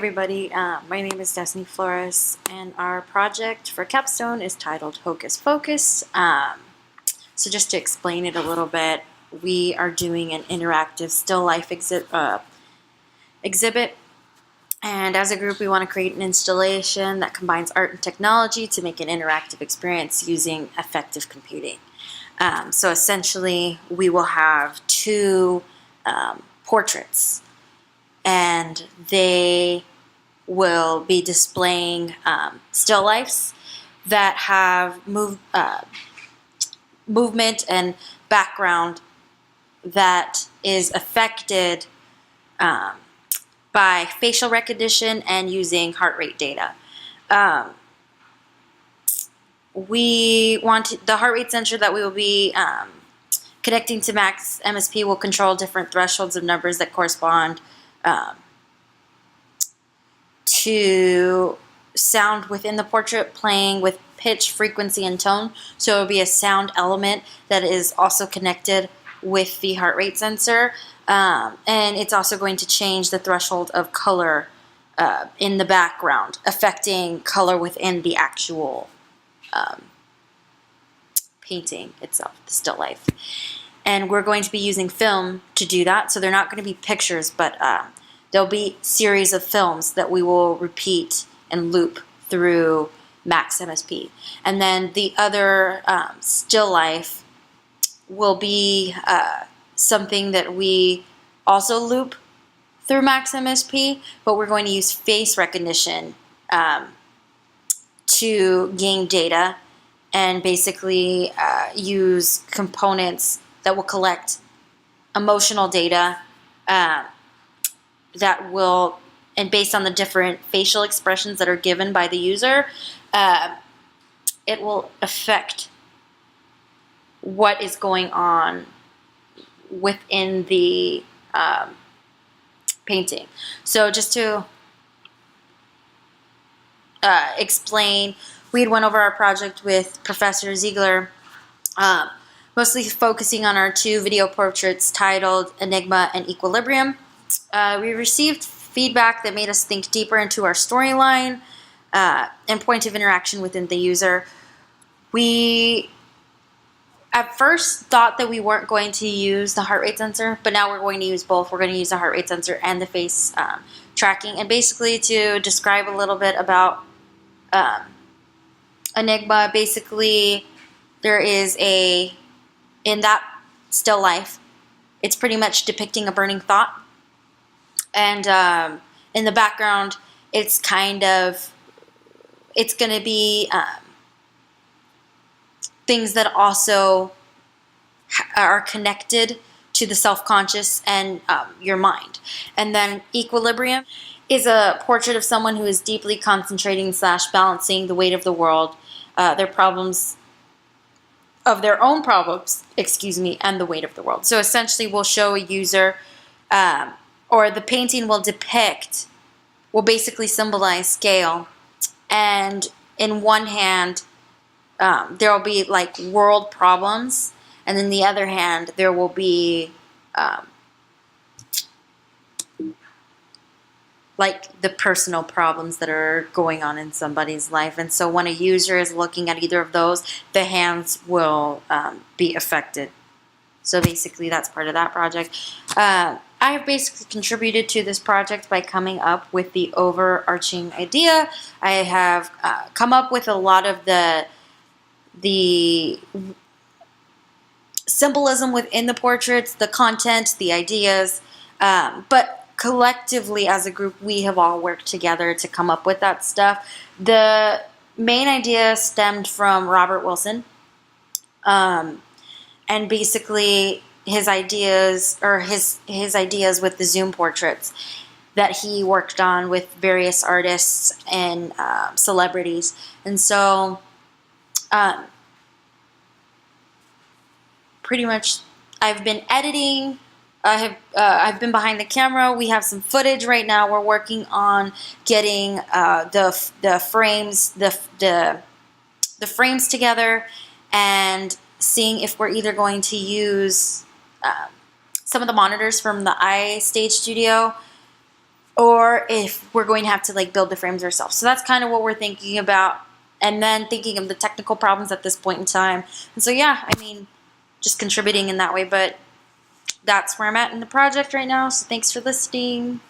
everybody, my name is Destiny Flores, and our project for Capstone is titled Hocus Pocus. So just to explain it a little bit, we are doing an interactive still life exhibit, and as a group we want to create an installation that combines art and technology to make an interactive experience using effective computing. So essentially we will have two portraits, and they will be displaying still lifes that have movement and background that is affected by facial recognition and using heart rate data. The heart rate sensor that we will be connecting to Max MSP will control different thresholds of numbers that correspond to sound within the portrait, playing with pitch, frequency, and tone. So it will be a sound element that is also connected with the heart rate sensor, and it's also going to change the threshold of color in the background, affecting color within the actual painting itself, the still life. And we're going to be using film to do that, so they're not going to be pictures, but there'll be series of films that we will repeat and loop through Max MSP. And then the other still life will be something that we also loop through Max MSP, but we're going to use face recognition to gain data and basically use components that will collect emotional data that will, and based on the different facial expressions that are given by the user, it will affect what is going on within the painting. So just to explain, we had went over our project with Professor Ziegler, mostly focusing on our two video portraits titled Enigma and Equilibrium. We received feedback that made us think deeper into our storyline and point of interaction within the user. We at first thought that we weren't going to use the heart rate sensor, but now we're going to use both. We're going to use the heart rate sensor and the face tracking. And basically, to describe a little bit about Enigma, basically there is in that still life, it's pretty much depicting a burning thought. And in the background, it's going to be things that also are connected to the self-conscious and your mind. And then Equilibrium is a portrait of someone who is deeply concentrating / balancing the weight of the world, their own problems, and the weight of the world. So essentially we'll show a user, or the painting will basically symbolize scale. And in one hand, there will be like world problems, and in the other hand, there will be like the personal problems that are going on in somebody's life. And so when a user is looking at either of those, the hands will be affected. So basically that's part of that project. I have basically contributed to this project by coming up with the overarching idea. I have come up with a lot of the symbolism within the portraits, the content, the ideas, but collectively as a group we have all worked together to come up with that stuff. The main idea stemmed from Robert Wilson, and basically his ideas with the Zoom portraits that he worked on with various artists and celebrities. And so pretty much I've been editing. I've been behind the camera. We have some footage right now. We're working on getting the frames together and seeing if we're either going to use some of the monitors from the iStage Studio or if we're going to have to like build the frames ourselves. So that's kind of what we're thinking about, and then thinking of the technical problems at this point in time. And so yeah, I mean, just contributing in that way, but that's where I'm at in the project right now. So thanks for listening.